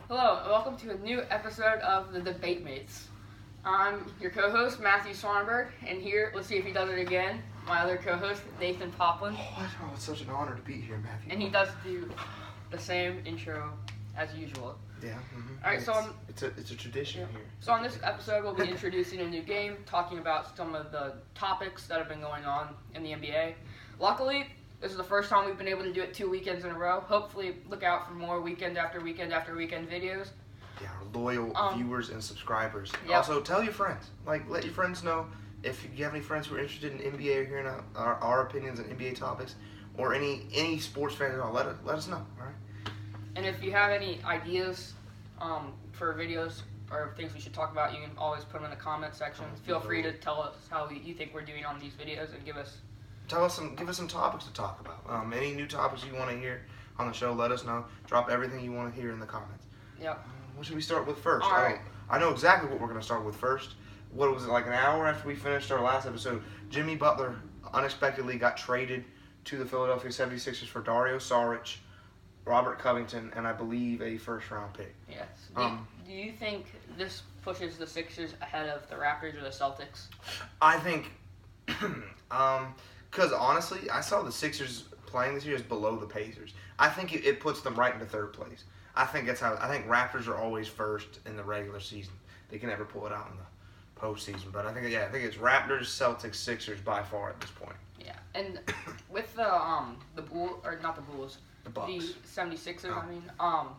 Hello, and welcome to a new episode of the Debate Mates. I'm your co-host, Matthew Swanberg, and here, let's see if he does it again, my other co-host, Nathan Poplin. Oh, it's such an honor to be here, Matthew. And he does do the same intro as usual. Yeah. Alright, so it's a tradition here. So on this episode, we'll be introducing a new game, talking about some of the topics that have been going on in the NBA. Luckily, this is the first time we've been able to do it 2 weekends in a row. Hopefully, look out for more weekend after weekend after weekend videos. Yeah, our loyal viewers and subscribers. Yep. Also, tell your friends. Let your friends know if you have any friends who are interested in NBA or hearing our opinions on NBA topics or any sports fans at all. Let us know. All right. And if you have any ideas for videos or things we should talk about, you can always put them in the comment section. Feel free to tell us how you think we're doing on these videos and give us some topics to talk about. Any new topics you want to hear on the show, let us know. Drop everything you want to hear in the comments. Yep. What should we start with first? All right. I know exactly what we're going to start with first. What was it, like an hour after we finished our last episode? Jimmy Butler unexpectedly got traded to the Philadelphia 76ers for Dario Saric, Robert Covington, and I believe a first-round pick. Yes. Do you think this pushes the Sixers ahead of the Raptors or the Celtics? I think, because honestly, I saw the Sixers playing this year as below the Pacers. I think it puts them right into third place. I think Raptors are always first in the regular season. They can never pull it out in the postseason. But I think it's Raptors, Celtics, Sixers by far at this point. Yeah. And with the Bulls, or not the Bulls, The Bucks. the 76ers, Oh.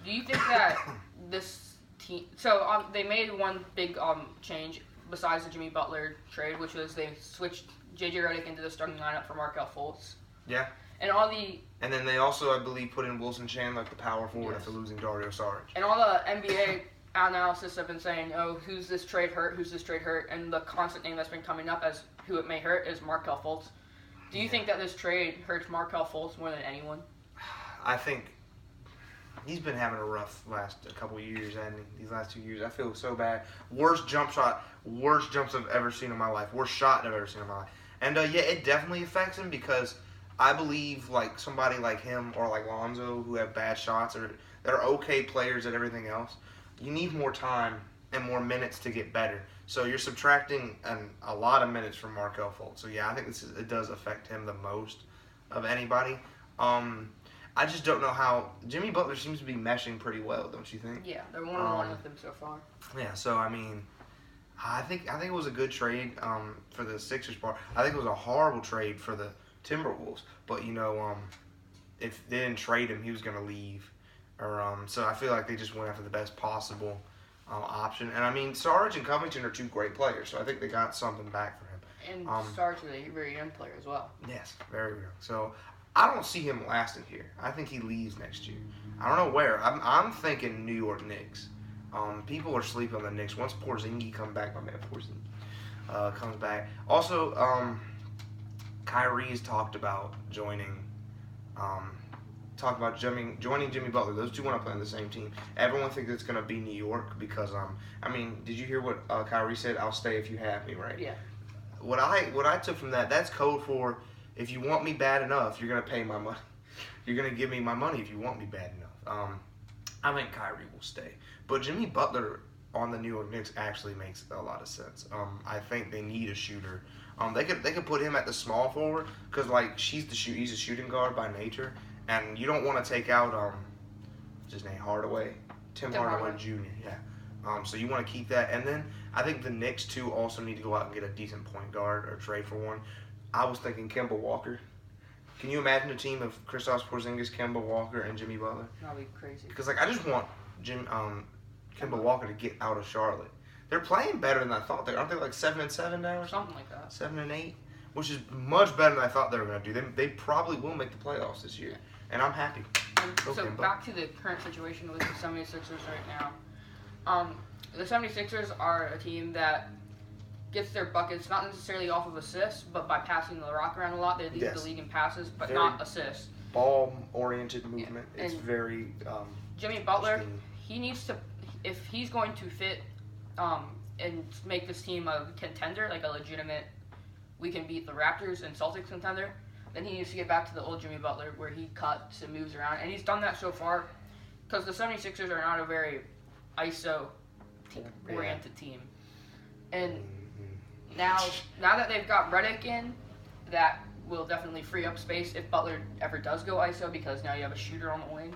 Do you think that this team... So they made one big change besides the Jimmy Butler trade, which was they switched J.J. Redick into the starting lineup for Markelle Fultz. Yeah. And then they also, I believe, put in Wilson Chandler, the power forward, after losing Dario Saric. And all the NBA analysis have been saying, who's this trade hurt, and the constant name that's been coming up as who it may hurt is Markelle Fultz. Do you think that this trade hurts Markelle Fultz more than anyone? I think he's been having a rough last couple of years, hasn't he? These last 2 years. I feel so bad. Worst jumps I've ever seen in my life. Worst shot I've ever seen in my life. And, it definitely affects him because I believe, like, somebody like him or like Lonzo who have bad shots or that are okay players at everything else, you need more time and more minutes to get better. So you're subtracting a lot of minutes from Markelle Fultz. So, yeah, I think it does affect him the most of anybody. I just don't know how Jimmy Butler seems to be meshing pretty well, don't you think? Yeah, they're 1-1 with him so far. Yeah, so I mean, I think it was a good trade for the Sixers part. I think it was a horrible trade for the Timberwolves. But if they didn't trade him, he was going to leave. So I feel like they just went after the best possible option. And I mean, Saric and Covington are two great players, so I think they got something back for him. And Saric is a very young player as well. Yes, very young. So I don't see him lasting here. I think he leaves next year. I don't know where. I'm thinking New York Knicks. People are sleeping on the Knicks. Once Porzingis comes back, my man Porzingis comes back. Also, Kyrie has talked about joining Jimmy Butler. Those two want to play on the same team. Everyone thinks it's going to be New York because, did you hear what Kyrie said? I'll stay if you have me, right? Yeah. What I took from that's code for if you want me bad enough, you're going to pay my money. You're going to give me my money if you want me bad enough. I think Kyrie will stay. But Jimmy Butler on the New York Knicks actually makes a lot of sense. I think they need a shooter. They could put him at the small forward because he's a shooting guard by nature, and you don't want to take out what's his name, Tim Hardaway Jr. Yeah. So you want to keep that, and then I think the Knicks too also need to go out and get a decent point guard or trade for one. I was thinking Kemba Walker. Can you imagine a team of Kristaps Porzingis, Kemba Walker, and Jimmy Butler? That'd be crazy. Because I just want Kemba Walker to get out of Charlotte. They're playing better than I thought. Aren't they like 7-7 now or something like that? 7-8, which is much better than I thought they were going to do. They probably will make the playoffs this year, and I'm happy. So back to the current situation with the 76ers right now. The 76ers are a team that gets their buckets not necessarily off of assists, but by passing the rock around a lot. They lead the league in passes, but very not assists. Ball-oriented movement. Yeah. It's very Jimmy Butler, he needs to, if he's going to fit and make this team a contender, like a legitimate, we can beat the Raptors and Celtics contender, then he needs to get back to the old Jimmy Butler where he cuts and moves around, and he's done that so far. because the 76ers are not a very ISO oriented team. And now that they've got Redick in, that will definitely free up space if Butler ever does go ISO, because now you have a shooter on the wing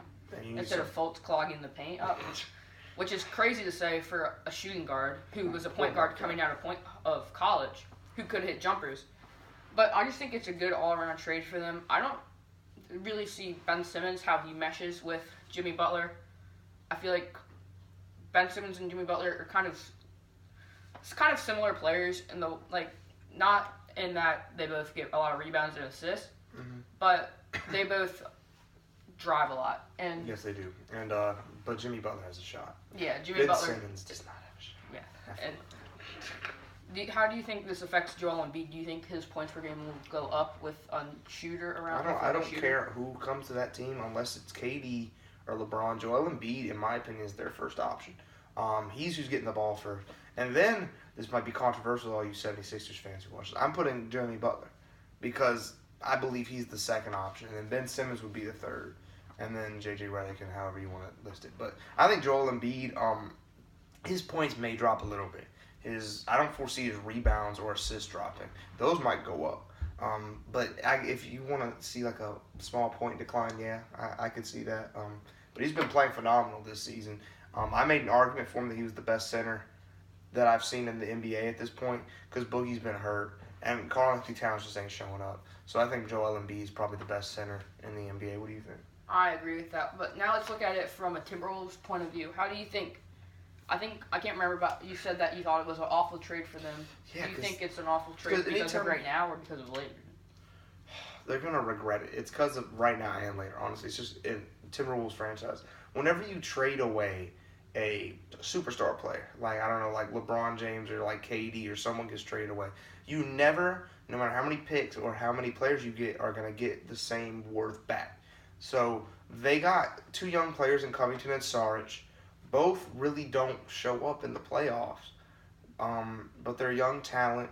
instead of Fultz clogging the paint up, which is crazy to say for a shooting guard who was a point guard coming out of college who could hit jumpers. But I just think it's a good all-around trade for them. I don't really see Ben Simmons, how he meshes with Jimmy Butler. I feel like Ben Simmons and Jimmy Butler are kind of similar players in the not in that they both get a lot of rebounds and assists, but they both drive a lot. And yes, they do. And but Jimmy Butler has a shot. Yeah, Jimmy Ben Butler. Simmons does not have a shot. Yeah, and how do you think this affects Joel Embiid? Do you think his points per game will go up with a shooter around? I don't care who comes to that team unless it's KD or LeBron. Joel Embiid, in my opinion, is their first option. He's who's getting the ball first. And then, this might be controversial to all you 76ers fans who watch this, I'm putting Jimmy Butler because I believe he's the second option, and then Ben Simmons would be the third, and then J.J. Redick and however you want to list it. But I think Joel Embiid, his points may drop a little bit. I don't foresee his rebounds or assists dropping. Those might go up. But if you want to see like a small point decline, yeah, I could see that. But he's been playing phenomenal this season. I made an argument for him that he was the best center that I've seen in the NBA at this point because Boogie's been hurt and Karl-Anthony Towns just ain't showing up. So I think Joel Embiid is probably the best center in the NBA. What do you think? I agree with that. But now let's look at it from a Timberwolves point of view. How do you think? I can't remember, but you said that you thought it was an awful trade for them. Yeah, do you think it's an awful trade because of right now or because of later? They're going to regret it. It's because of right now and later, honestly. It's just in Timberwolves franchise. Whenever you trade away a superstar player, like, I don't know, like LeBron James or like KD or someone gets traded away, you never, no matter how many picks or how many players you get, are going to get the same worth back. So they got two young players in Covington and Saric. Both really don't show up in the playoffs, but they're young talent,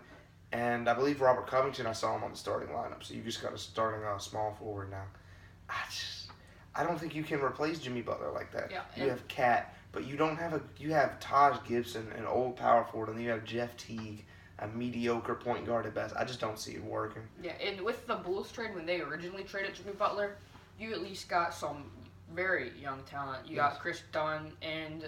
and I believe Robert Covington, I saw him on the starting lineup, so you just got a starting small forward now. I don't think you can replace Jimmy Butler like that. Yeah, you have Cat, but you don't have you have Taj Gibson, an old power forward, and then you have Jeff Teague, a mediocre point guard at best. I just don't see it working. Yeah, and with the Bulls trade, when they originally traded Jimmy Butler, you at least got some very young talent. You got Chris Dunn and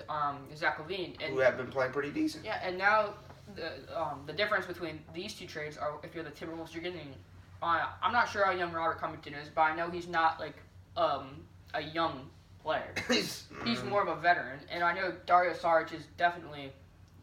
Zach LaVine, who have been playing pretty decent. Yeah, and now the difference between these two trades are if you're the Timberwolves, you're getting. I'm not sure how young Robert Covington is, but I know he's not like a young player. He's more of a veteran, and I know Dario Saric is definitely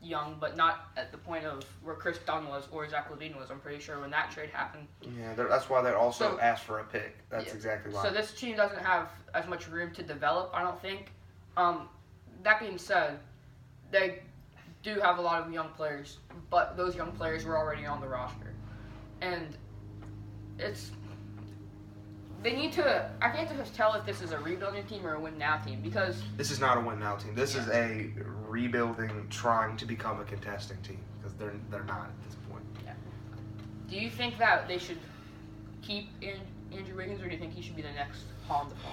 young, but not at the point of where Chris Dunn was or Zach LaVine was. I'm pretty sure when that trade happened. Yeah, that's why they also asked for a pick. That's exactly why. So this team doesn't have as much room to develop, I don't think. That being said, they do have a lot of young players, but those young players were already on the roster. And they need to, I can't just tell if this is a rebuilding team or a win-now team, because this is not a win-now team. This is a rebuilding, trying to become a contesting team, because they're not at this point. Yeah. Do you think that they should keep Andrew Wiggins, or do you think he should be the next Hall in the Fall?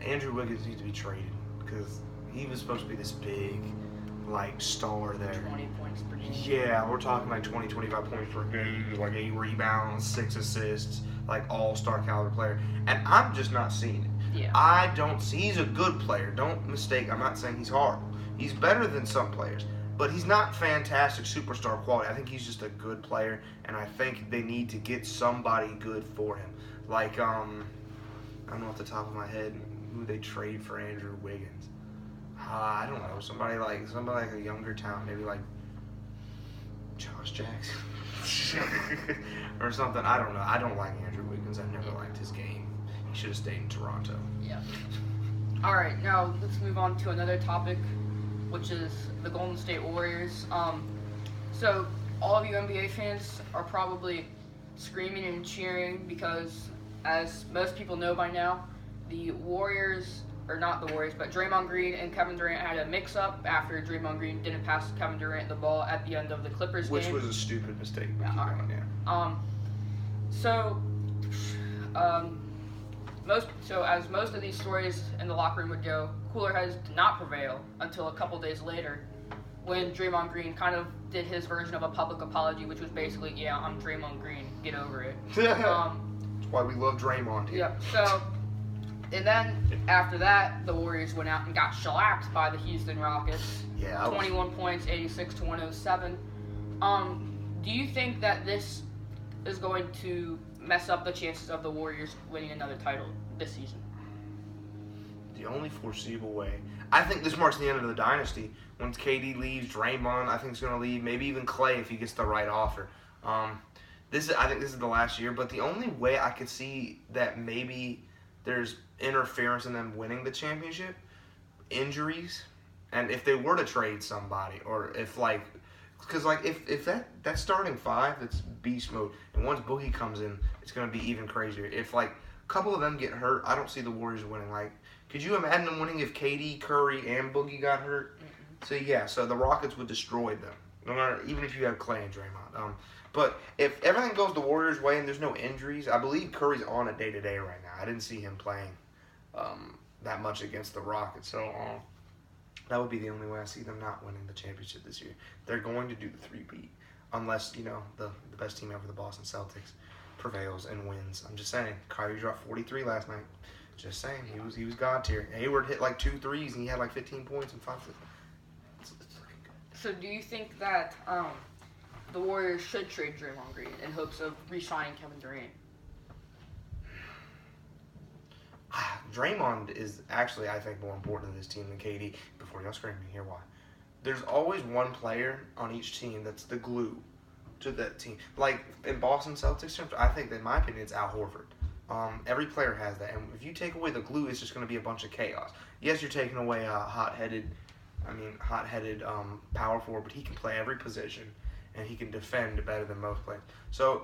Andrew Wiggins needs to be traded, because he was supposed to be this big, like, star there. 20 points per game. Yeah, we're talking like 20, 25 points per game, like 8 rebounds, 6 assists, like all-star caliber player. And I'm just not seeing it. Yeah. I don't see, he's a good player. Don't mistake, I'm not saying he's horrible. He's better than some players, but he's not fantastic superstar quality. I think he's just a good player, and I think they need to get somebody good for him. Like, I don't know off the top of my head who they trade for Andrew Wiggins. I don't know, somebody like a younger talent, maybe like Josh Jackson or something. I don't know. I don't like Andrew Wiggins. I've never liked his game. He should have stayed in Toronto. Yeah. All right, now let's move on to another topic, which is the Golden State Warriors. So all of you NBA fans are probably screaming and cheering because, as most people know by now, the Warriors. Or not the Warriors, but Draymond Green and Kevin Durant had a mix-up after Draymond Green didn't pass Kevin Durant the ball at the end of the Clippers game. Which was a stupid mistake. as most of these stories in the locker room would go, cooler heads did not prevail until a couple days later, when Draymond Green kind of did his version of a public apology, which was basically, "Yeah, I'm Draymond Green, get over it." That's why we love Draymond here. Yeah. So, and then after that, the Warriors went out and got shellacked by the Houston Rockets. Yeah. 21 points, 86 to 107. Do you think that this is going to mess up the chances of the Warriors winning another title this season? The only foreseeable way. I think this marks the end of the dynasty. Once KD leaves, Draymond, I think, is going to leave. Maybe even Clay if he gets the right offer. I think this is the last year. But the only way I could see that maybe there's interference in them winning the championship, injuries, and if they were to trade somebody, or if because if that starting five, it's beast mode, and once Boogie comes in, it's going to be even crazier. If a couple of them get hurt, I don't see the Warriors winning. Could you imagine them winning if KD, Curry, and Boogie got hurt? Mm-hmm. So the Rockets would destroy them, no matter, even if you have Clay and Draymond. But if everything goes the Warriors' way and there's no injuries, I believe Curry's on a day-to-day right now. I didn't see him playing that much against the Rockets, so that would be the only way I see them not winning the championship this year. They're going to do the three-peat, unless the best team ever, the Boston Celtics, prevails and wins. I'm just saying, Kyrie dropped 43 last night. Just saying, he was God tier. Hayward hit 2 threes and he had 15 points and 5 assists. It's looking good. So do you think that the Warriors should trade Draymond Green in hopes of re-signing Kevin Durant? Draymond is actually, I think, more important to this team than KD. Before y'all scream me, hear why. There's always one player on each team that's the glue to that team. In Boston Celtics, I think, in my opinion, it's Al Horford. Every player has that, and if you take away the glue, it's just going to be a bunch of chaos. Yes, you're taking away a hot-headed power forward, but he can play every position, and he can defend better than most players. So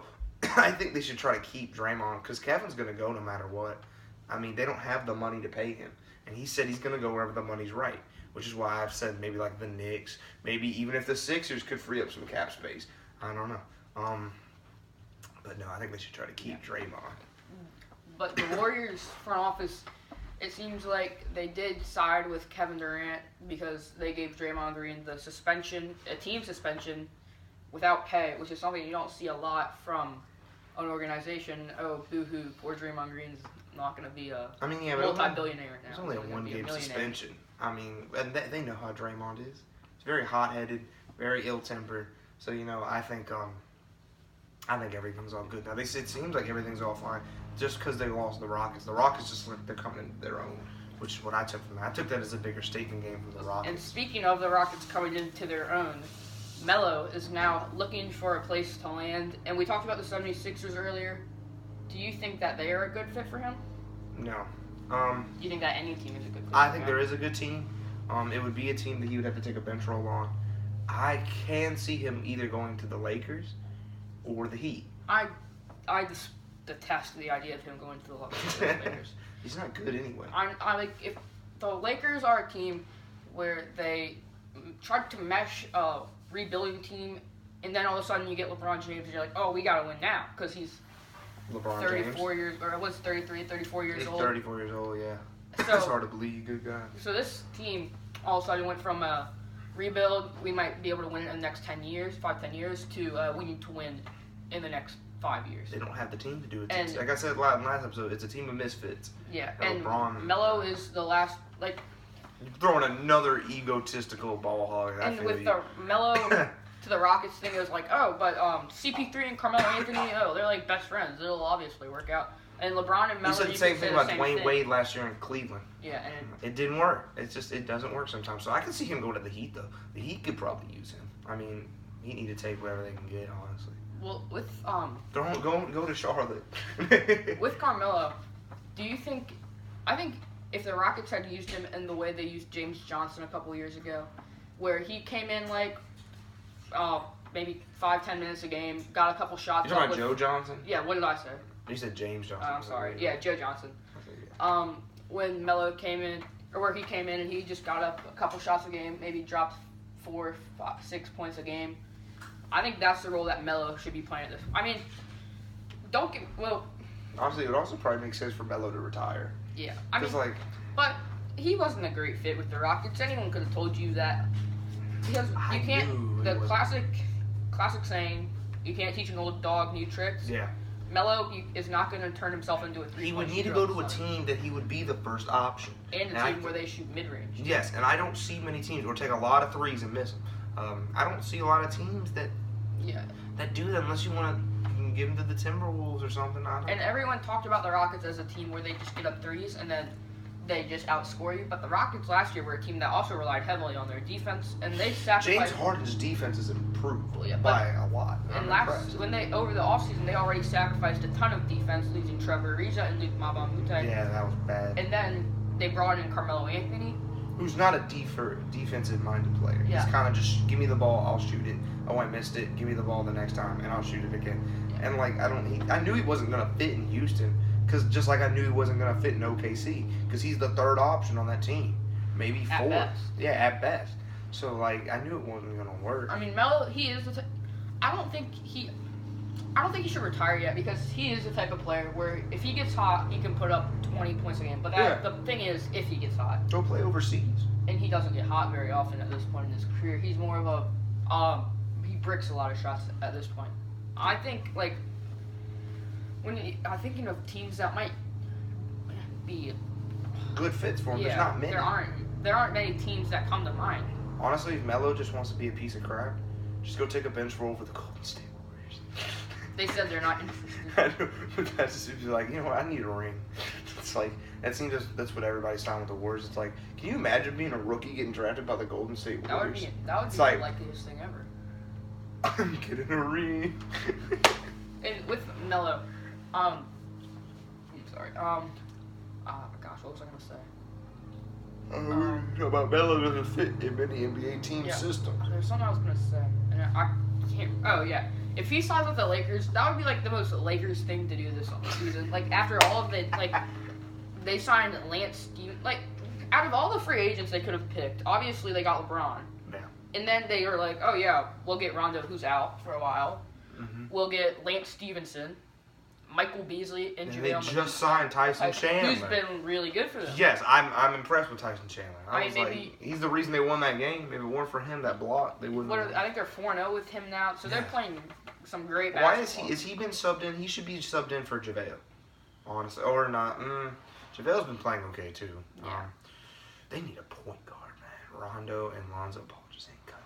I think they should try to keep Draymond, because Kevin's going to go no matter what. They don't have the money to pay him, and he said he's going to go wherever the money's right, which is why I've said maybe the Knicks, maybe even if the Sixers could free up some cap space. I don't know. But no, I think they should try to keep Draymond. But the Warriors front office, it seems like they did side with Kevin Durant because they gave Draymond Green the suspension, a team suspension, without pay, which is something you don't see a lot from an organization. Oh, boo-hoo, poor Draymond Green's not going to be a multi-billionaire now. It's only a one-game suspension. And they know how Draymond is. He's very hot-headed, very ill-tempered. So, I think everything's all good now. It seems like everything's all fine just because they lost the Rockets. The Rockets just they're coming into their own, which is what I took from that. I took that as a bigger statement game from the Rockets. And speaking of the Rockets coming into their own, Melo is now looking for a place to land. And we talked about the 76ers earlier. Do you think that they are a good fit for him? No. Do you think that any team is a good fit I think there is a good team. It would be a team that he would have to take a bench role on. I can see him either going to the Lakers or the Heat. I just detest the idea of him going to the Lakers. He's not good anyway. If the Lakers are a team where they tried to mesh a rebuilding team, and then all of a sudden you get LeBron James, and you're like, oh, we got to win now, because he's LeBron 34 years, or was 33, 34 years old. 34 years old, yeah. So, it's hard to believe, good guy. So this team all of a sudden went from a rebuild, we might be able to win in the next 10 years, 10 years, to we need to win in the next 5 years. They don't have the team to do it. Like I said last episode, it's a team of misfits. Yeah, and Melo is the last, You're throwing another egotistical ball hog. And with the Melo to the Rockets thing, it was like, oh, but CP3 and Carmelo Anthony, they're best friends. It'll obviously work out. And LeBron and Melo, you said the same thing about Dwayne Wade last year in Cleveland. Yeah, and it didn't work. It doesn't work sometimes. So I can see him go to the Heat though. The Heat could probably use him. He need to take whatever they can get, honestly. Well, with go to Charlotte. With Carmelo, do you think? I think if the Rockets had used him in the way they used James Johnson a couple of years ago, where he came in maybe 5-10 minutes a game, got a couple shots. You talking about Joe Johnson? Yeah. What did I say? You said James Johnson. I'm sorry. Yeah, Joe Johnson. When Melo came in, or where he came in and he just got up a couple shots a game, maybe dropped 4, 5, 6 points a game. I think that's the role that Melo should be playing at this. Honestly, it would also probably make sense for Melo to retire. Yeah, I mean, Because, but he wasn't a great fit with the Rockets. Anyone could have told you that. Because I you can't. knew The it was- classic saying, you can't teach an old dog new tricks. yeah. Melo is not going to turn himself into a three-point He would need to shooter go all to of a sudden. team that he would be the first option. And a And team where they shoot mid-range. Yes, and I don't see many teams or take a lot of threes and miss them. I don't see a lot of teams that Yeah. do that unless you want to give them to the Timberwolves or something. I don't And everyone talked about the Rockets as a team where they just get up threes and then they just outscore you. But the Rockets last year were a team that also relied heavily on their defense, and they James sacrificed. Harden's defense has improved Well, yeah, by a lot. And I'm impressed. over the offseason, they already sacrificed a ton of defense, losing Trevor Ariza and Luke Mbamute. Yeah, that was bad. And then they brought in Carmelo Anthony. Who's not a defensive-minded player. Yeah. He's kind of just, give me the ball, I'll shoot it. Oh, I missed it. Give me the ball the next time, and I'll shoot it again. And, I knew he wasn't going to fit in Houston, because just like I knew he wasn't going to fit in OKC, because he's the third option on that team. Maybe At fourth. best. Yeah, at best. So, I knew it wasn't going to work. I mean, Melo, he is I don't think he should retire yet, because he is the type of player where if he gets hot, he can put up 20 points a game. But the thing is, if he gets hot, Go play overseas. and he doesn't get hot very often at this point in his career, he's more of a he bricks a lot of shots at this point. I think I'm thinking of teams that might be Good fits for him. yeah, There's not many. there aren't many teams that come to mind. Honestly, if Melo just wants to be a piece of crap, just go take a bench role for the Golden State Warriors. They said they're not interested. I know, but that's just like, you know what, I need a ring. It's like, that's what everybody's talking with the Warriors. It's like, can you imagine being a rookie getting drafted by the Golden State That would Warriors? be It's the like- likeliest thing ever. I'm getting a ring. And with Melo, I'm sorry. Gosh, what was I gonna say? About Melo doesn't fit in many NBA team Yeah. systems. There's something I was gonna say, and I can't. Oh yeah, if he signs with the Lakers, that would be the most Lakers thing to do this season. After all of the they signed Lance Stevens. Out of all the free agents they could have picked, obviously they got LeBron. Yeah. And then they were like, oh yeah, we'll get Rondo, who's out for a while. Mm-hmm. We'll get Lance Stevenson, Michael Beasley, and And they JaVale just signed Tyson Chandler. who's been really good for them. Yes, I'm impressed with Tyson Chandler. I mean, maybe- he's the reason they won that game. If it weren't for him, that block, they wouldn't. I think they're 4-0 with him now, so they're Yeah. playing some great Why basketball. is he been subbed in? He should be subbed in for JaVale, honestly, or not. JaVale's been playing okay too. Yeah. They need a point guard, man. Rondo and Lonzo Ball just ain't cutting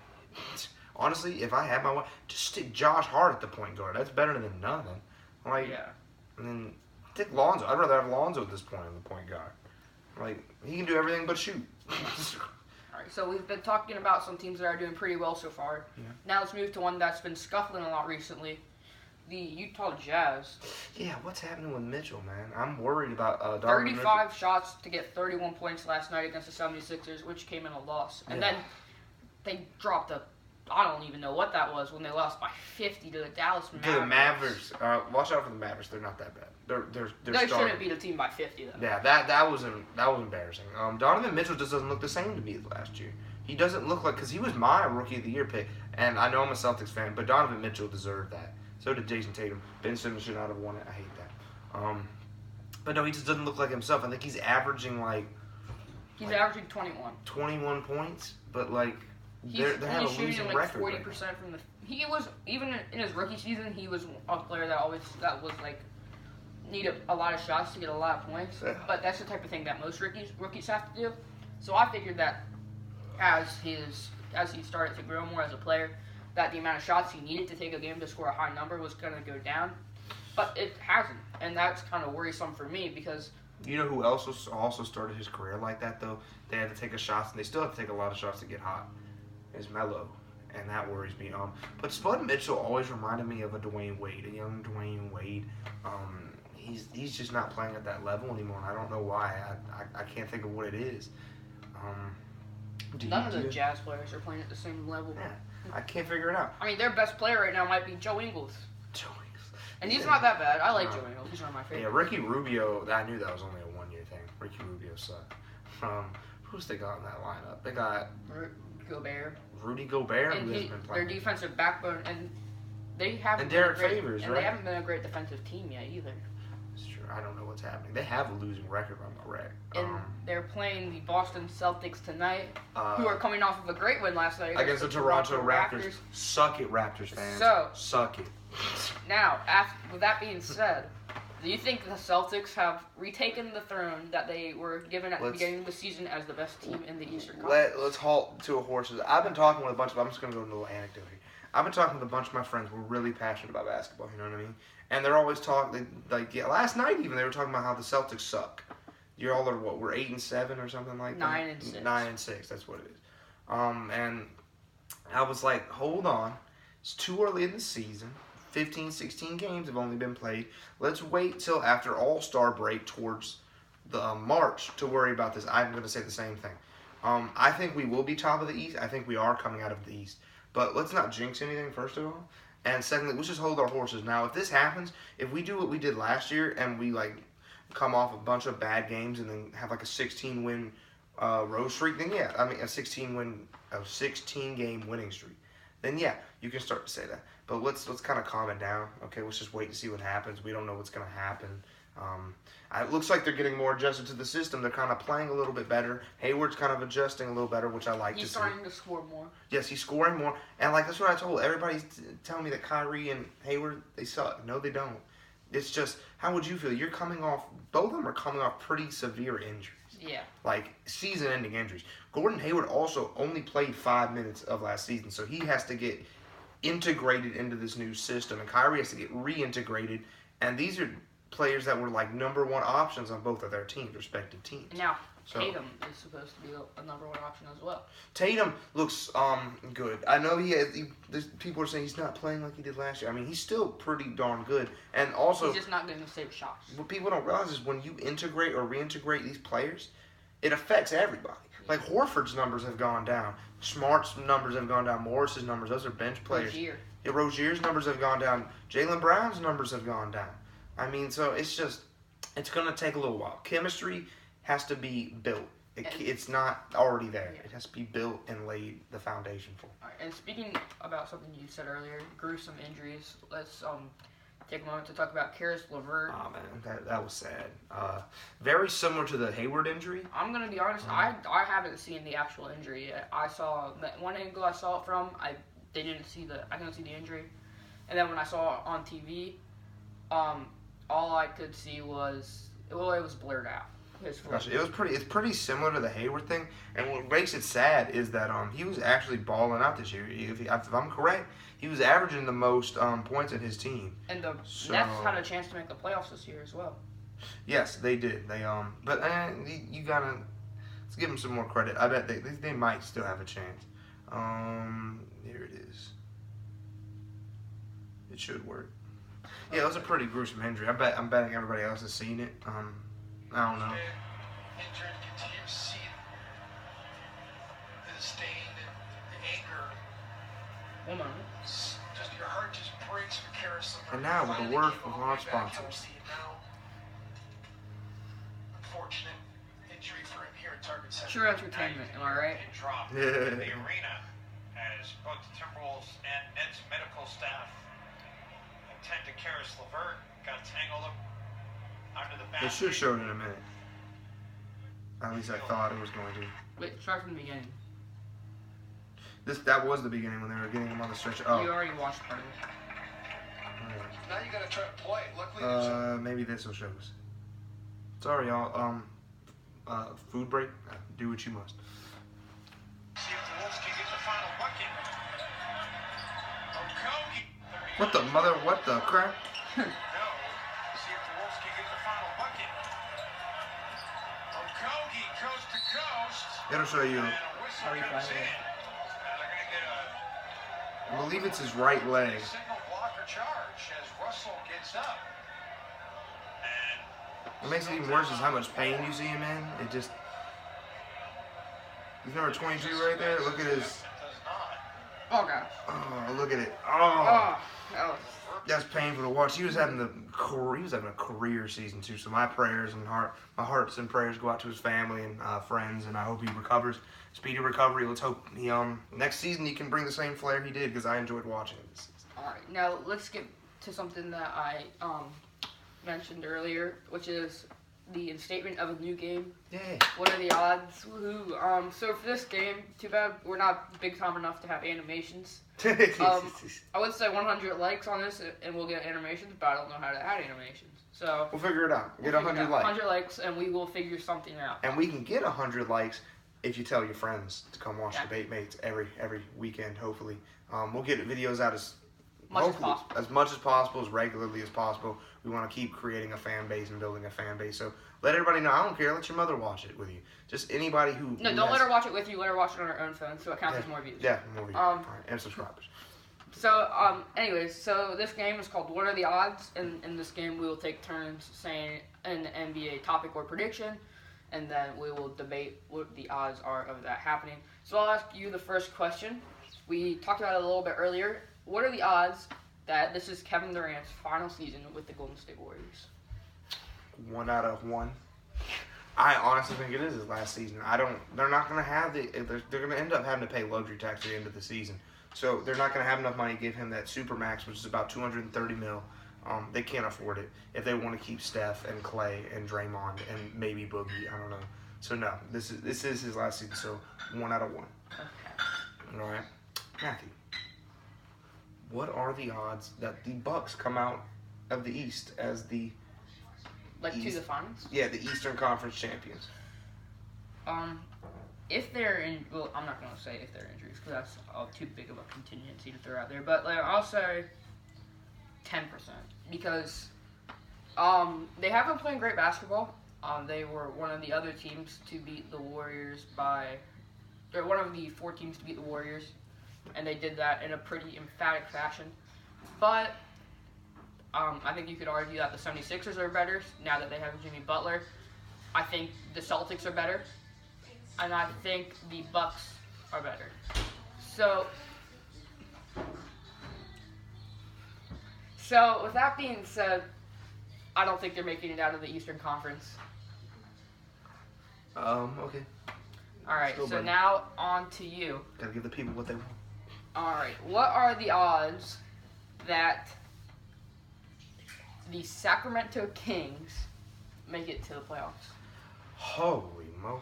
it. Honestly, if I had my way, just stick Josh Hart at the point guard. That's better than nothing. Yeah. And then take Lonzo. I'd rather have Lonzo at this point in the point guard. He can do everything but shoot. Alright, so we've been talking about some teams that are doing pretty well so far. Yeah. Now let's move to one that's been scuffling a lot recently. The Utah Jazz. Yeah, what's happening with Mitchell, man? I'm worried about Donovan 35 shots to get 31 points last night against the 76ers, which came in a loss. And Yeah. then they dropped I don't even know what that was when they lost by 50 to the Dallas Mavericks. To the Mavericks. Watch out for the Mavericks. They're not that bad. They're They starting. shouldn't beat a team by 50 though. Yeah, that was embarrassing. Donovan Mitchell just doesn't look the same to me as last year. He doesn't look because he was my Rookie of the Year pick, and I know I'm a Celtics fan, but Donovan Mitchell deserved that. So did Jason Tatum. Ben Simmons should not have won it. I hate that. But no, he just doesn't look like himself. I think he's averaging He's averaging 21. 21 points, but He's they have a shooting losing like record. 40% from the. He was even in his rookie season. He was a player that was needed a lot of shots to get a lot of points. Yeah. But that's the type of thing that most rookies have to do. So I figured that as he started to grow more as a player, that the amount of shots he needed to take a game to score a high number was going to go down. But it hasn't, and that's kind of worrisome for me because. You know who else also started his career like that though? They had to take a shots, and they still have to take a lot of shots to get hot. Is Melo, and that worries me. But Spud Mitchell always reminded me of a Dwayne Wade, a young Dwayne Wade. He's just not playing at that level anymore, and I don't know why. I can't think of what it is. None of the Jazz players are playing at the same level. Yeah, I can't figure it out. I mean, their best player right now might be Joe Ingles. Joey. And he's not that bad. I like Joe Ingles. He's one of my Yeah, favorites. Ricky Rubio. I knew that was only a 1 year thing. Ricky Rubio sucked. Who's they got in that lineup? They got Gobert. Rudy Gobert, And who hasn't been their playing. defensive backbone, and they haven't. And been a Derek great- Favors, and right? they haven't been a great defensive team yet either. That's true. I don't know what's happening. They have a losing record, if I'm correct. And they're playing the Boston Celtics tonight, who are coming off of a great win last night against the Toronto Raptors. Suck it, Raptors fans. So, suck it. Now, with that being said, do you think the Celtics have retaken the throne that they were given at the beginning of the season as the best team in the Eastern Conference? Let's halt to a horses. I've been talking with a bunch of. I'm just going to go into a little anecdote here. I've been talking with a bunch of my friends who are really passionate about basketball. You know what I mean? And they're always talking. Last night even they were talking about how the Celtics suck. You all are what? We're 8-7 or something like that. 9-6. 9-6. That's what it is. And I was like, hold on. It's too early in the season. 15, 16 games have only been played. Let's wait till after All-Star break towards the March to worry about this. I'm going to say the same thing. I think we will be top of the East. I think we are coming out of the East. But let's not jinx anything, first of all. And secondly, let's just hold our horses. Now, if this happens, if we do what we did last year and we, come off a bunch of bad games and then have, a 16-win road streak, then, yeah. I mean, a 16-game winning streak. Then, yeah, you can start to say that. But let's kind of calm it down. Okay, let's just wait and see what happens. We don't know what's going to happen. It looks like they're getting more adjusted to the system. They're kind of playing a little bit better. Hayward's kind of adjusting a little better, which I like to see. He's starting to score more. Yes, he's scoring more. And, that's what I told. Everybody's telling me that Kyrie and Hayward, they suck. No, they don't. It's just, how would you feel? You're coming off, both of them are coming off pretty severe injuries. Yeah. Season-ending injuries. Gordon Hayward also only played 5 minutes of last season, so he has to get integrated into this new system, and Kyrie has to get reintegrated. And these are players that were number one options on both of their teams, respective teams. Now, Tatum is supposed to be a number one option as well. Tatum looks good. I know people are saying he's not playing like he did last year. I mean, he's still pretty darn good. And also, he's just not getting the same shots. What people don't realize is when you integrate or reintegrate these players, it affects everybody. Horford's numbers have gone down. Smart's numbers have gone down. Morris's numbers, those are bench players. Rozier's numbers have gone down. Jaylen Brown's numbers have gone down. I mean, so it's going to take a little while. Chemistry has to be built. It's not already there. Yeah. It has to be built and laid the foundation for. All right, and speaking about something you said earlier, gruesome injuries, let's take a moment to talk about Caris LeVert. Oh, man, that was sad. Very similar to the Hayward injury. I'm going to be honest, I haven't seen the actual injury yet. I saw that one angle I saw it from, I didn't see the injury. And then when I saw it on TV, all I could see was, it was blurred out. It's pretty similar to the Hayward thing, and what makes it sad is that he was actually balling out this year. If I'm correct, he was averaging the most points in his team. And the Nets had a chance to make the playoffs this year as well. Yes, they did. They but you gotta let's give them some more credit. I bet they might still have a chance. Here it is. It should work. Yeah, it was a pretty gruesome injury. I'm betting everybody else has seen it. I don't know. Injured, continue to see the disdain and the anger. Hold on. Just your heart just breaks for Caris LeVert. And now with a word from our sponsors. Unfortunate injury for him here at Target Center. True entertainment, am I right? Yeah. The arena as both the Timberwolves and Nets medical staff attend to Caris LeVert. Got to tangle him. They should show it in a minute. At least I thought it was going to. Wait, start from the beginning. That was the beginning when they were getting him on the stretcher. Oh. You already watched part of it. Now you gotta try to play. Luckily, maybe this will show us. Sorry, y'all. Food break. Do what you must. See if the Wolves can get the final bucket. Okogie. What the mother? What the crap? Coast to coast. It'll show you. I believe it's his right leg. Single blocker charge as Russell gets up. What makes it even worse is how much pain you see him in. It just. He's number 22 right there. Look at his. Oh gosh. Oh, look at it. Oh. That's painful to watch. He was having a career season too. So my prayers and my hearts and prayers go out to his family and friends, and I hope he recovers. Speedy recovery. Let's hope he next season he can bring the same flair he did because I enjoyed watching it this season. All right, now let's get to something that I mentioned earlier, which is the instatement of a new game. Yay. What are the odds? Woohoo. So for this game, too bad we're not big time enough to have animations. I would say 100 likes on this and we'll get animations, but I don't know how to add animations. So We'll figure it out. Get we'll 100 figure it out. likes. 100 likes and we will figure something out. And we can get 100 likes if you tell your friends to come watch Yeah. Debate Mates every weekend, hopefully. We'll get videos out as Much as hopefully, possible. as much as possible, as regularly as possible. We want to keep creating a fan base and building a fan base. So let everybody know. I don't care. Let your mother watch it with you. Just anybody who. No, who don't has- let her watch it with you. Let her watch it on her own phone so it counts Yeah. as more views. Yeah, more views. Um, All right, and subscribers. So, anyways, so this game is called What Are the Odds? And in this game, we will take turns saying an NBA topic or prediction, and then we will debate what the odds are of that happening. So I'll ask you the first question. We talked about it a little bit earlier. What are the odds that this is Kevin Durant's final season with the Golden State Warriors? 1 out of 1. I honestly think it is his last season. They're not going to have they're going to end up having to pay luxury tax at the end of the season. So they're not going to have enough money to give him that super max, which is about $230 million. They can't afford it if they want to keep Steph and Clay and Draymond and maybe Boogie. I don't know. So no, this is his last season. So 1 out of 1. Okay. All right, Matthew. What are the odds that the Bucks come out of the East as the Like to East. the finals? the Eastern Conference champions? If they're in, well, I'm not gonna say if they're injuries because that's too big of a contingency to throw out there. But like, I'll say 10% because they have been playing great basketball. They were one of the other teams to beat the Warriors they're one of the 4 teams to beat the Warriors, and they did that in a pretty emphatic fashion. But I think you could argue that the 76ers are better now that they have Jimmy Butler. I think the Celtics are better. And I think the Bucks are better. So with that being said, I don't think they're making it out of the Eastern Conference. Okay. All right, Still so better. now on to you. Gotta give the people what they want. All right, what are the odds that the Sacramento Kings make it to the playoffs? Holy moly.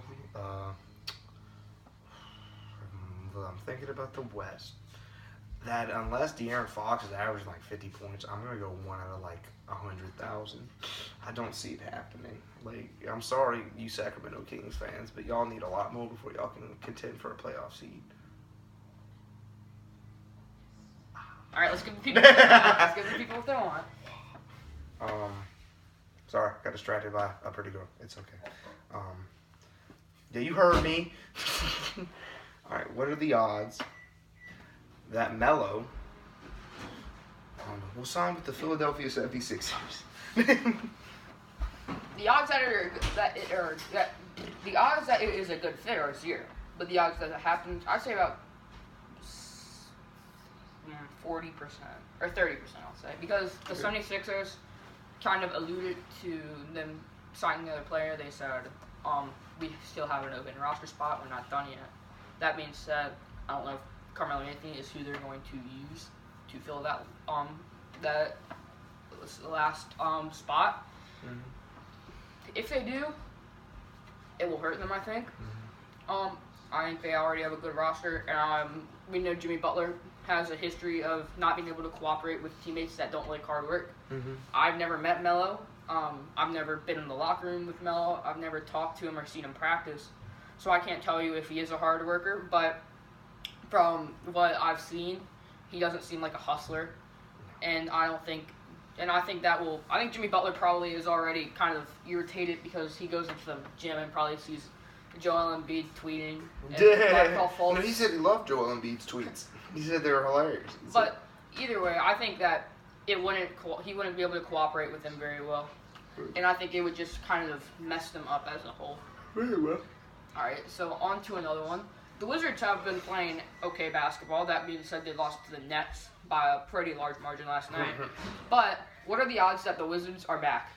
I'm thinking about the West. That unless De'Aaron Fox is averaging like 50 points, I'm going to go 1 out of like 100,000. I don't see it happening. Like, I'm sorry, you Sacramento Kings fans, but y'all need a lot more before y'all can contend for a playoff seed. All right, let's give the people what they want. Let's give the people what they want. Sorry, got distracted by a pretty girl. It's okay. Yeah, you heard me. All right, what are the odds that Melo will sign with the Philadelphia 76ers? The odds that it is a good fit are 0, but the odds that it happens, I'd say about 40% or 30%. I'll say because the 76ers kind of alluded to them signing the other player. They said, we still have an open roster spot. We're not done yet. That being said, I don't know if Carmelo Anthony is who they're going to use to fill that last spot. Mm-hmm. If they do, it will hurt them, I think. Mm-hmm. I think they already have a good roster, and we know Jimmy Butler has a history of not being able to cooperate with teammates that don't like hard work. Mm-hmm. I've never met Melo. I've never been in the locker room with Melo. I've never talked to him or seen him practice. So I can't tell you if he is a hard worker, but from what I've seen, he doesn't seem like a hustler. And I think Jimmy Butler probably is already kind of irritated because he goes into the gym and probably sees Joel Embiid tweeting. And No, he said he loved Joel Embiid's tweets. He said they were hilarious. But either way, I think that he wouldn't be able to cooperate with him very well. And I think it would just kind of mess them up as a whole. Very well. Alright, so on to another one. The Wizards have been playing okay basketball. That being said, they lost to the Nets by a pretty large margin last night. But what are the odds that the Wizards are back?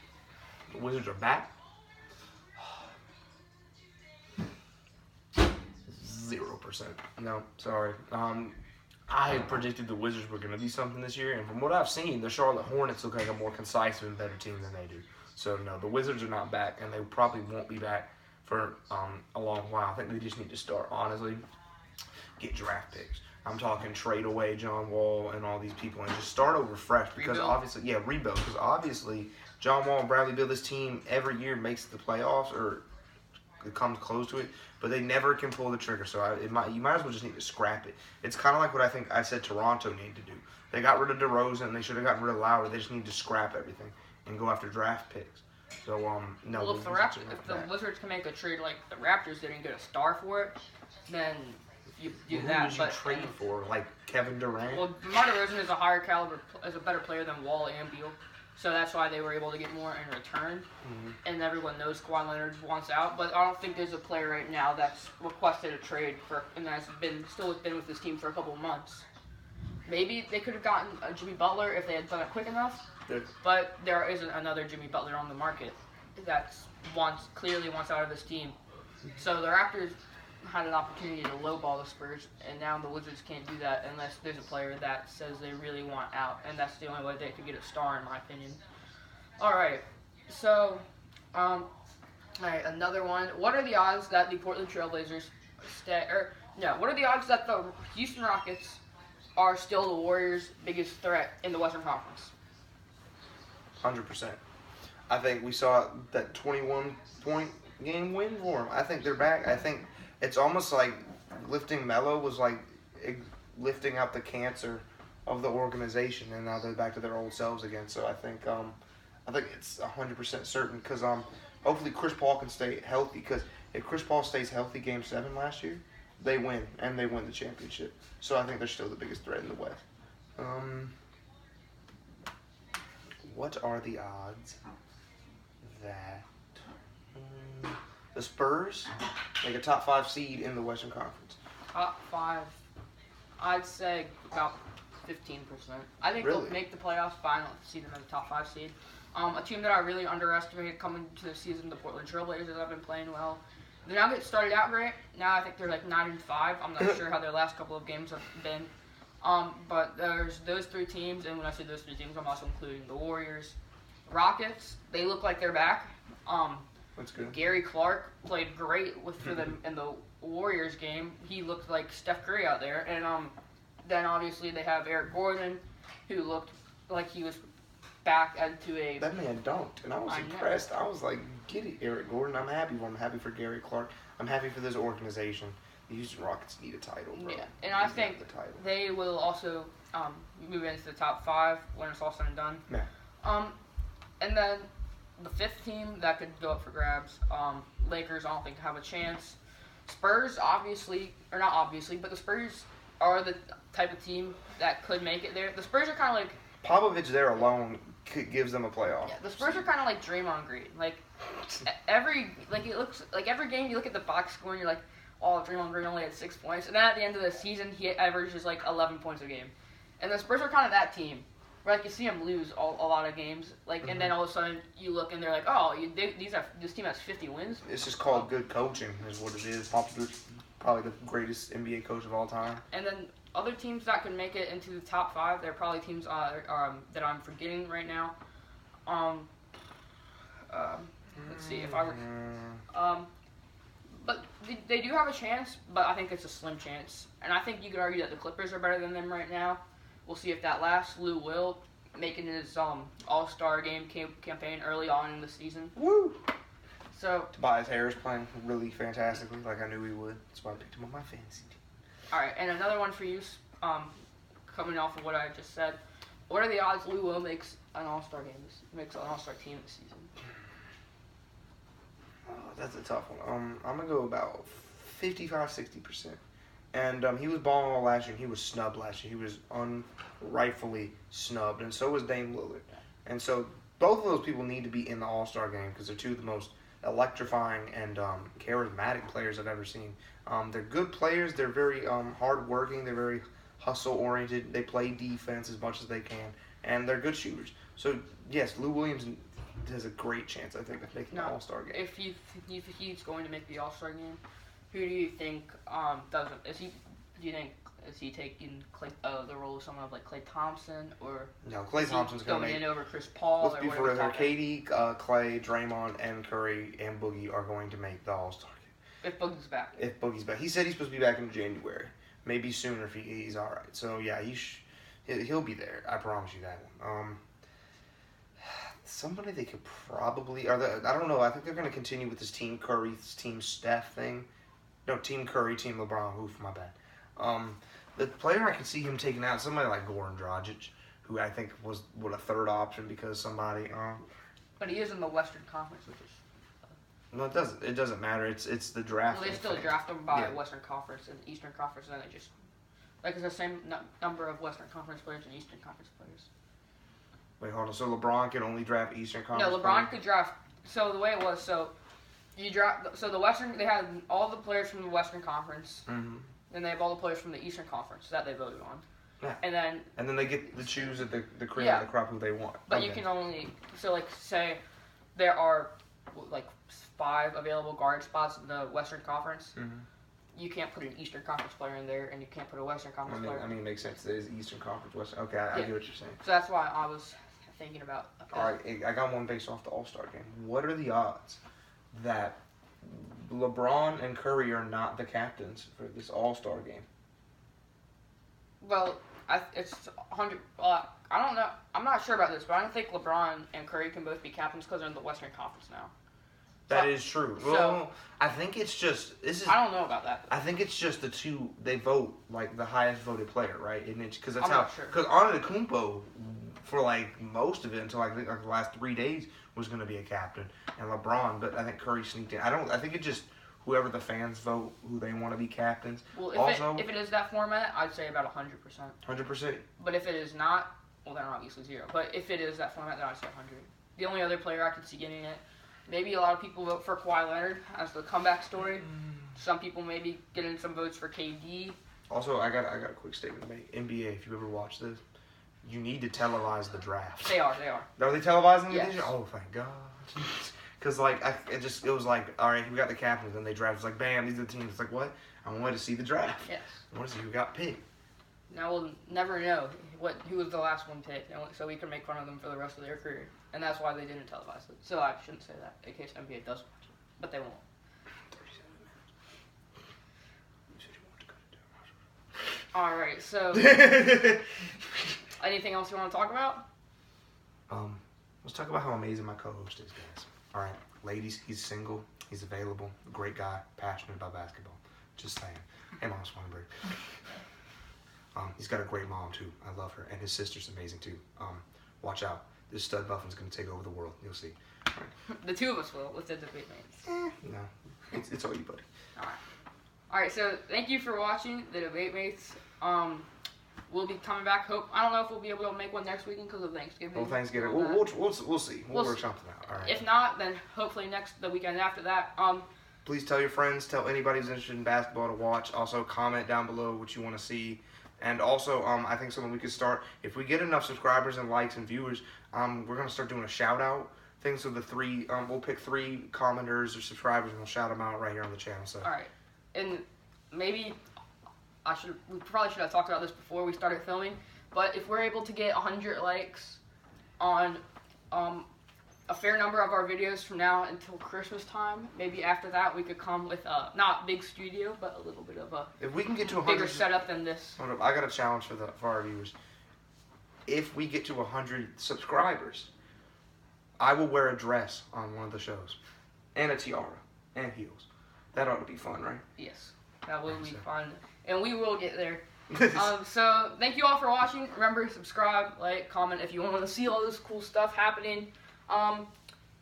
The Wizards are back? 0%. No, sorry. I predicted the Wizards were going to be something this year, and from what I've seen, the Charlotte Hornets look like a more concise and better team than they do. So, no, the Wizards are not back, and they probably won't be back for a long while. I think they just need to start, honestly, get draft picks. I'm talking trade away John Wall and all these people and just start over fresh because Rebuild? obviously, rebuild. Because obviously, John Wall and Bradley Beal, this team every year makes the playoffs or it comes close to it, but they never can pull the trigger. So you might as well just need to scrap it. It's kind of like what I think I said Toronto needed to do. They got rid of DeRozan and they should have gotten rid of Lowry. They just need to scrap everything and go after draft picks. So no. Well, if the Wizards can make a trade like the Raptors didn't get a star for it, then you do that. Who But would you trade for? Like Kevin Durant? well, DeMar DeRozan is a higher caliber, is a better player than Wall and Beal, so that's why they were able to get more in return. Mm-hmm. And everyone knows Kawhi Leonard wants out, but I don't think there's a player right now that's requested a trade for and has been with this team for a couple of months. Maybe they could have gotten a Jimmy Butler if they had done it quick enough. But there isn't another Jimmy Butler on the market that clearly wants out of this team. So the Raptors had an opportunity to lowball the Spurs, and now the Wizards can't do that unless there's a player that says they really want out, and that's the only way they could get a star, in my opinion. All right, so, another one. What are the odds that the Portland Trailblazers what are the odds that the Houston Rockets are still the Warriors' biggest threat in the Western Conference? 100%. I think we saw that 21-point game win for them. I think they're back. I think it's almost like lifting Melo was like lifting out the cancer of the organization, and now they're back to their old selves again. So I think it's 100% certain because hopefully Chris Paul can stay healthy. Because if Chris Paul stays healthy, Game 7 last year, they win and they win the championship. So I think they're still the biggest threat in the West. What are the odds that the Spurs make a top 5 seed in the Western Conference? Top 5, I'd say about 15%. I think Really? they'll make the playoffs, but I don't see them as a top 5 seed. A team that I really underestimated coming to the season, the Portland Trailblazers, have been playing well. The Nuggets started out great. Now I think they're like 9-5. I'm not sure how their last couple of games have been. But there's those 3 teams, and when I say those 3 teams, I'm also including the Warriors. Rockets, they look like they're back. That's good. Gary Clark played great for them in the Warriors game. He looked like Steph Curry out there. And then obviously they have Eric Gordon, who looked like he was back into a... That man dunked, and I was impressed. I was like, get it, Eric Gordon. I'm happy for him. I'm happy for Gary Clark. I'm happy for this organization. The Houston Rockets need a title, bro. Yeah, and I think the title. they will also move into the top 5 when it's all said and done. Yeah. And then the 5th team that could go up for grabs, Lakers, I don't think have a chance. Spurs, but the Spurs are the type of team that could make it there. The Spurs are kind of like... Popovich there alone gives them a playoff. Yeah, the Spurs are kind of like Draymond Green. Like, every game you look at the box score and you're like, oh, Draymond Green only had 6 points. And then at the end of the season, he averages like 11 points a game. And the Spurs are kind of that team. Where, like, you see them lose a lot of games, like, and then all of a sudden you look and they're like, oh, this team has 50 wins. It's just called good coaching, is what it is. Popovich, probably the greatest NBA coach of all time. And then other teams that could make it into the top 5, they're probably teams that I'm forgetting right now. Let's see if I were. But they do have a chance, but I think it's a slim chance. And I think you could argue that the Clippers are better than them right now. We'll see if that lasts. Lou Will making his All-Star game campaign early on in the season. Woo! So Tobias Harris playing really fantastically, like I knew he would. That's why I picked him on my fantasy team. all right, and another one for you, coming off of what I just said. What are the odds Lou Will makes an All-Star game? Makes an All-Star team this season? Oh, that's a tough one. I'm gonna go about 55-60%. And he was balling all last year, and he was snubbed last year. He was unrightfully snubbed, and so was Dame Lillard. And so both of those people need to be in the All-Star game because they're two of the most electrifying and charismatic players I've ever seen. They're good players. They're very hard-working. They're very hustle-oriented. They play defense as much as they can, and they're good shooters. So, yes, Lou Williams has a great chance, I think, of making the All-Star game. If he's going to make the All-Star game, who do you think doesn't? Do you think is he taking the role of someone like Klay Thompson, or No, Klay Thompson's going going to in make. over Chris Paul? Let's or be whatever for real. top end? KD, Klay, Draymond, and Curry and Boogie are going to make the All-Star game. If Boogie's back. If Boogie's back, he said he's supposed to be back in January, maybe sooner if he's all right. So yeah, he'll be there. I promise you that one. Somebody they could probably I don't know. I think they're going to continue with this Team Curry, Team Steph thing. No, Team Curry, Team LeBron. Oof, my bad. The player I can see him taking out somebody like Goran Dragic, who I think was a third option because somebody. But he is in the Western Conference, which is. No, it doesn't matter. It's the draft. Well, they still draft them by Western Conference and Eastern Conference, and then they just it's the same number of Western Conference players and Eastern Conference players. Wait, hold on. So LeBron can only draft Eastern Conference? No, LeBron could draft. So the way it was, you draft. So the Western, they had all the players from the Western Conference, and they have all the players from the Eastern Conference that they voted on. Yeah. And then they get to choose at the cream of the crop who they want. But you can only say there are 5 available guard spots in the Western Conference. You can't put an Eastern Conference player in there, and you can't put a Western Conference player. I mean, it makes sense. It is Eastern Conference, Western. Okay, I get what you're saying. So that's why I was thinking about. Okay. All right, I got one based off the All-Star game. What are the odds that LeBron and Curry are not the captains for this All-Star game? Well, it's 100. I don't know. I'm not sure about this, but I don't think LeBron and Curry can both be captains because they're in the Western Conference now. That is true. Well, I think it's just I don't know about that. I think it's just the two. They vote like the highest voted player, right? And it's because that's I'm how. not sure. Because Antetokounmpo, for most of it until like the last 3 days, was going to be a captain, and LeBron. But I think Curry sneaked in. I think it just whoever the fans vote who they want to be captains. Well, also, if it is that format, I'd say about 100%. 100%. But if it is not, well, then obviously 0. But if it is that format, then I'd say 100. The only other player I could see getting it. Maybe a lot of people vote for Kawhi Leonard as the comeback story. Some people maybe getting some votes for KD. Also, I got a quick statement to make. NBA, if you ever watch this, you need to televise the draft. They are. Are they televising Yes. it? Oh, thank God. Because it was like, all right, we got the captains, and they draft. It's like, bam, these are the teams. It's like, what? I wanted to see the draft. Yes. I want to see who got picked. Now we'll never know who was the last one picked, so we can make fun of them for the rest of their career. And that's why they didn't televise it. So I shouldn't say that in case NBA does watch it, but they won't. 37 minutes. You said you wanted to cut it down. All right. So, anything else you want to talk about? Let's talk about how amazing my co-host is, guys. All right, ladies, he's single, he's available, great guy, passionate about basketball. Just saying. Hey, Mom Swanberg. He's got a great mom too. I love her, and his sister's amazing too. Watch out. This stud buffin's going to take over the world. You'll see. All right. The two of us will with the debate mates. No, it's all you, buddy. All right. So thank you for watching the debate mates. We'll be coming back. I don't know if we'll be able to make one next weekend because of Thanksgiving. Well, Thanksgiving. We'll see. We'll work something out. All right. If not, then hopefully the weekend after that. Please tell your friends. Tell anybody who's interested in basketball to watch. Also, comment down below what you want to see. And also, I think something we could start, if we get enough subscribers and likes and viewers, we're going to start doing a shout-out thing. So we'll pick 3 commenters or subscribers, and we'll shout them out right here on the channel. So. All right. And maybe we probably should have talked about this before we started filming, but if we're able to get 100 likes on a fair number of our videos from now until Christmas time, maybe after that we could come with not big studio, but a little bit of a if we can get to 100, bigger setup than this. Hold up, I got a challenge for our viewers. If we get to 100 subscribers, I will wear a dress on one of the shows, and a tiara, and heels. That ought to be fun, right? Yes, that will be fun, and we will get there. So thank you all for watching. Remember, subscribe, like, comment if you want to see all this cool stuff happening.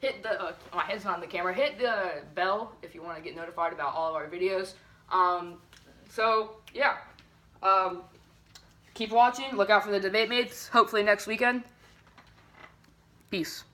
Hit the my head's not on the camera. Hit the bell if you want to get notified about all of our videos. So yeah, keep watching. Look out for the debate mates. Hopefully next weekend. Peace.